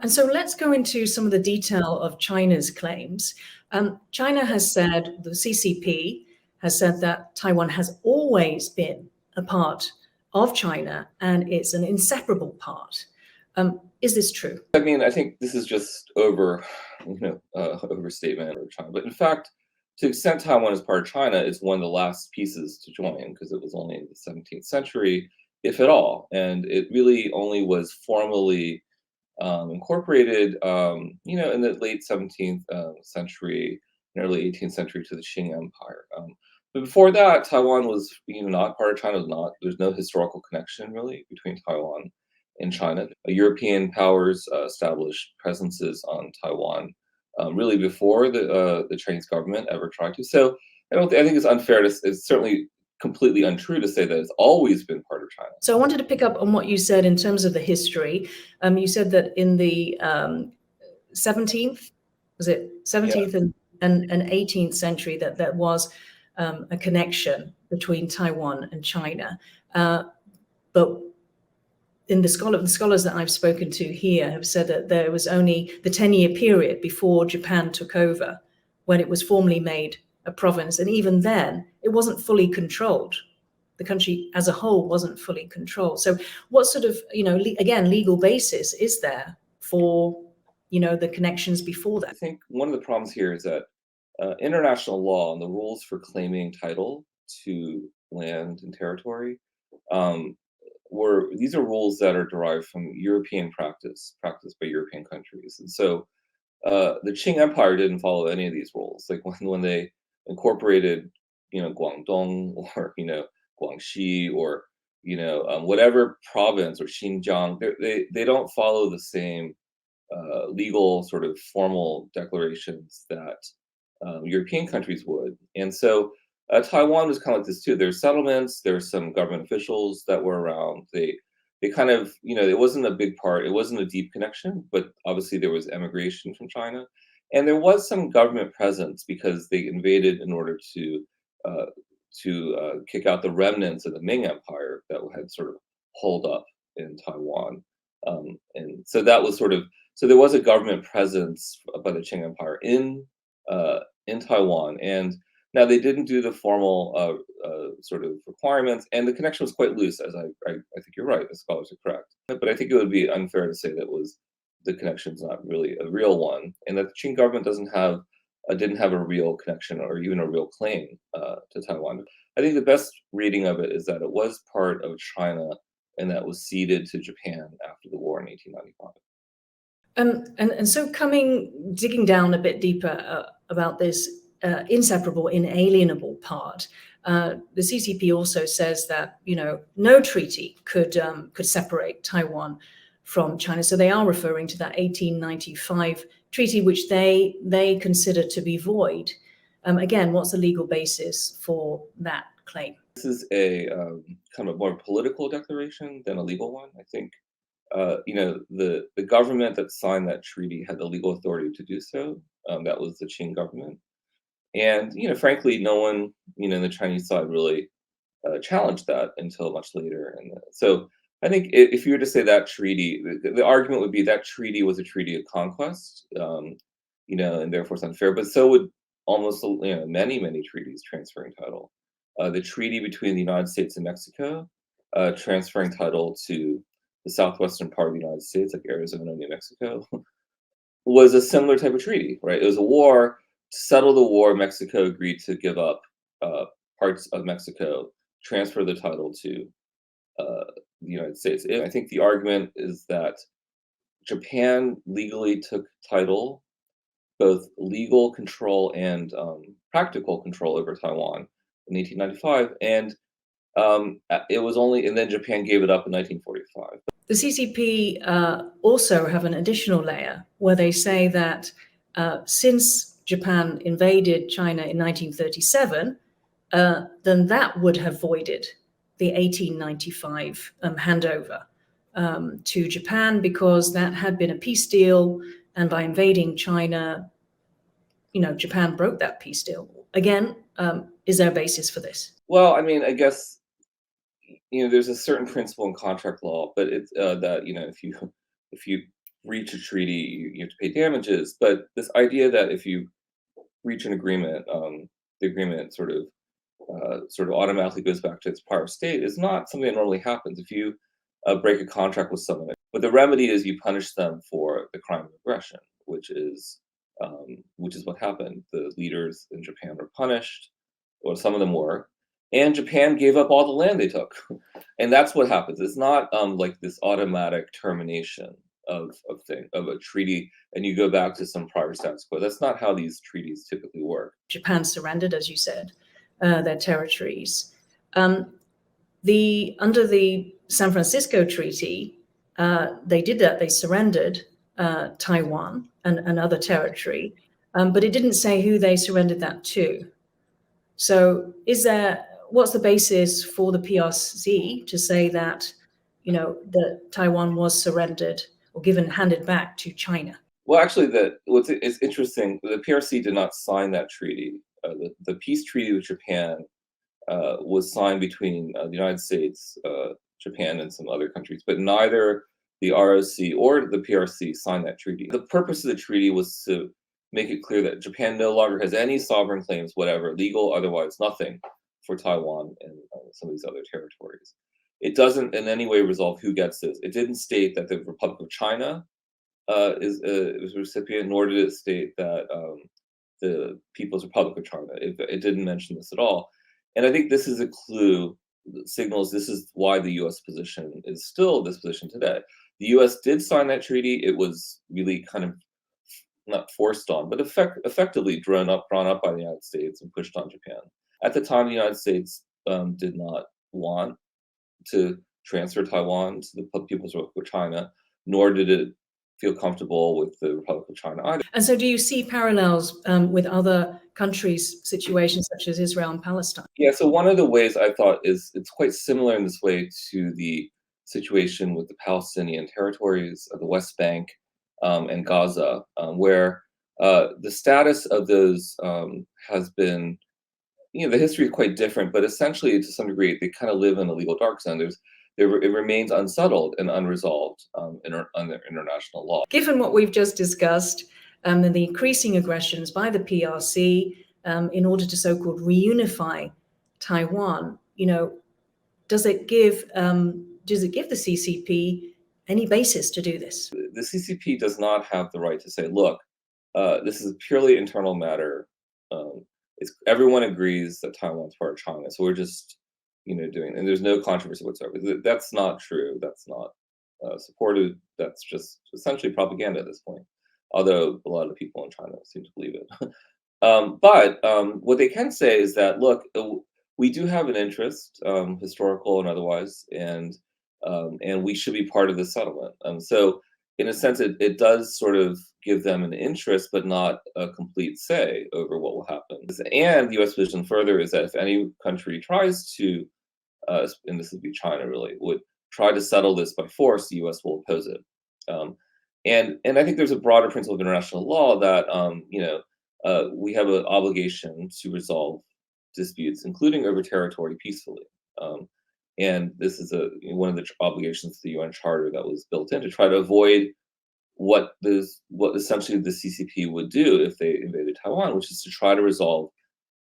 And so let's go into some of the detail of China's claims. China has said, the CCP has said that Taiwan has always been a part of China and it's an inseparable part. Is this true? I mean, I think this is just overstatement of China. But in fact, to the extent Taiwan is part of China, it's one of the last pieces to join because it was only in the 17th century, if at all. And it really only was formally incorporated, in the late 17th century and early 18th century to the Qing Empire. But before that, Taiwan was, not part of China. There's no historical connection really between Taiwan and China. European powers established presences on Taiwan really before the Chinese government ever tried to. So I think it's unfair to. It's certainly completely untrue to say that it's always been part of China. So I wanted to pick up on what you said in terms of the history. You said that in the 17th, was it 17th and 18th century, that there was a connection between Taiwan and China. But in the scholars that I've spoken to here have said that there was only the 10-year period before Japan took over when it was formally made a province. And even then, it wasn't fully controlled. The country as a whole wasn't fully controlled. So what sort of, again, legal basis is there for, the connections before that? I think one of the problems here is that international law and the rules for claiming title to land and territory these are rules that are derived from European practiced by European countries. And so the Qing Empire didn't follow any of these rules. Like when they incorporated, Guangdong or, Guangxi or, whatever province or Xinjiang, they don't follow the same legal sort of formal declarations that European countries would. And so Taiwan was kind of like this too. There's settlements, there's some government officials that were around. They kind of, it wasn't a big part, it wasn't a deep connection, but obviously there was emigration from China. And there was some government presence because they invaded in order to kick out the remnants of the Ming Empire that had sort of holed up in Taiwan. And so that was so there was a government presence by the Qing Empire in Taiwan. And now they didn't do the formal sort of requirements, and the connection was quite loose. As I think you're right, the scholars are correct. But I think it would be unfair to say that the connection's not really a real one, and that the Qing government didn't have a real connection or even a real claim to Taiwan. I think the best reading of it is that it was part of China, and that was ceded to Japan after the war in 1895. And so digging down a bit deeper about this inseparable, inalienable part, the CCP also says that no treaty could separate Taiwan from China. So they are referring to that 1895 treaty, which they consider to be void. Again, what's the legal basis for that claim? This is a kind of more political declaration than a legal one. I think the government that signed that treaty had the legal authority to do so. That was the Qing government. And, frankly, no one, in the Chinese side really challenged that until much later. And so I think if you were to say that treaty, the argument would be that treaty was a treaty of conquest, and therefore it's unfair. But so would almost, many, many treaties transferring title. The treaty between the United States and Mexico, transferring title to the southwestern part of the United States, like Arizona and New Mexico, was a similar type of treaty, right? It was a war. To settle the war, Mexico agreed to give up parts of Mexico, transfer the title to the United States. I think the argument is that Japan legally took title, both legal control and practical control over Taiwan in 1895, and it was only, and then Japan gave it up in 1945. The CCP also have an additional layer where they say that since Japan invaded China in 1937, then that would have voided the 1895 handover to Japan, because that had been a peace deal, and by invading China, Japan broke that peace deal. Again, is there a basis for this? Well, I mean, I guess there's a certain principle in contract law, but it's that if you breach a treaty, you have to pay damages. But this idea that if you reach an agreement, the agreement sort of automatically goes back to its prior state is not something that normally happens. If you break a contract with someone, but the remedy is you punish them for the crime of aggression, which is what happened. The leaders in Japan were punished, or some of them were, and Japan gave up all the land they took, and that's what happens. It's not like this automatic termination of a treaty, and you go back to some prior status quo. That's not how these treaties typically work. Japan surrendered, as you said, their territories. Under the San Francisco Treaty, they did that. They surrendered Taiwan and other territory, but it didn't say who they surrendered that to. So what's the basis for the PRC to say that, that Taiwan was surrendered or handed back to China? Well, actually, it's interesting. The PRC did not sign that treaty. The peace treaty with Japan was signed between the United States, Japan, and some other countries, but neither the ROC or the PRC signed that treaty. The purpose of the treaty was to make it clear that Japan no longer has any sovereign claims, whatever, legal, otherwise, nothing, for Taiwan and some of these other territories. It doesn't in any way resolve who gets this. It didn't state that the Republic of China is a recipient, nor did it state that the People's Republic of China. It didn't mention this at all. And I think this is a clue that signals this is why the U.S. position is still this position today. The U.S. did sign that treaty. It was really kind of not forced on, but effectively drawn up by the United States and pushed on Japan. At the time, the United States did not want to transfer Taiwan to the People's Republic of China, nor did it feel comfortable with the Republic of China either. And so do you see parallels with other countries' situations such as Israel and Palestine? Yeah, so one of the ways I thought is it's quite similar in this way to the situation with the Palestinian territories of the West Bank and Gaza, where the status of those has been, the history is quite different, but essentially to some degree they kind of live in a legal dark zone. It remains unsettled and unresolved under international law. Given what we've just discussed and the increasing aggressions by the PRC in order to so-called reunify Taiwan, does it give the CCP any basis to do this? The CCP does not have the right to say, look, this is a purely internal matter. Everyone agrees that Taiwan's part of China, so we're just doing, and there's no controversy whatsoever. That's not true. That's not supported. That's just essentially propaganda at this point, although a lot of people in China seem to believe it. But what they can say is that, look, we do have an interest, historical and otherwise, and we should be part of the settlement. So in a sense, it does sort of give them an interest, but not a complete say over what will happen. And the U.S. position further is that if any country tries to, and this would be China really, would try to settle this by force, the U.S. will oppose it. And I think there's a broader principle of international law that we have an obligation to resolve disputes, including over territory, peacefully. And this is one of the obligations of the UN Charter that was built in to try to avoid what essentially the CCP would do if they invaded Taiwan, which is to try to resolve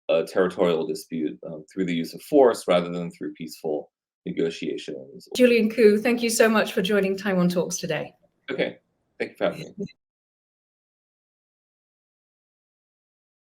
a territorial dispute through the use of force rather than through peaceful negotiations. Julian Ku, thank you so much for joining Taiwan Talks today. Okay, thank you for having me.